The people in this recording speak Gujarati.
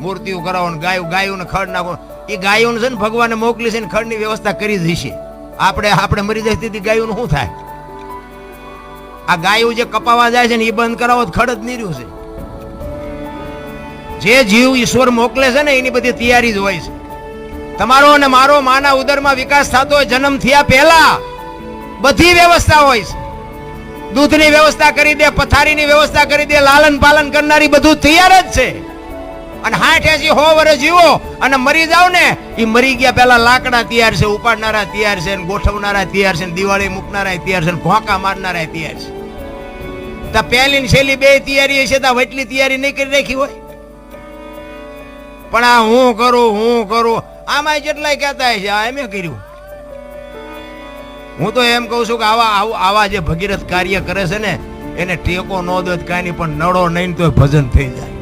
મૂર્તિઓ કરાવો ને ગાયું ને ખડ નાખો. એ ગાયું છે ને ભગવાને મોકલી છે ને ખડ ની વ્યવસ્થા કરી દઈશે. આપણે મરી જાય તેથી ગાયું શું થાય? આ ગાયું જે કપાવા જાય છે ને એ બંધ કરાવો તો ખડ જ નીર્યું છે. જે જીવ ઈશ્વર મોકલે છે ને એની બધી તૈયારી જ હોય છે. તમારો અને મારો માના ઉદરમાં વિકાસ થતો હોય જન્મ થયા પહેલા બધી વ્યવસ્થા હોય છે. દૂધની વ્યવસ્થા કરી દે, પથારીની વ્યવસ્થા કરી દે, લાલન પાલન કરનારી બધું તૈયાર જ છે. અને 60-80 વર્ષ જીવો અને મરી જાવ ને એ મરી ગયા પહેલા લાકડા તૈયાર છે, ઉપાડનારા તૈયાર છે, ગોઠવનારા તૈયાર છે, દિવાળી મૂકનારા તૈયાર છે, ઘોંકા મારનારા તૈયાર છે. તો પહેલી ને છેલ્લી બે તૈયારી હશે તો વટલી તૈયારી નહીં કરી રાખી હોય. પણ આ હું કરું આમાં જેટલાય કહેતા છે આ એમ કર્યું. હું તો એમ કહું છું કે આવા જે ભગીરથ કાર્ય કરે છે ને એને ટેકો ન દો કાંઈ નહીં, પણ નડો નહીં તો ભજન થઈ જાય.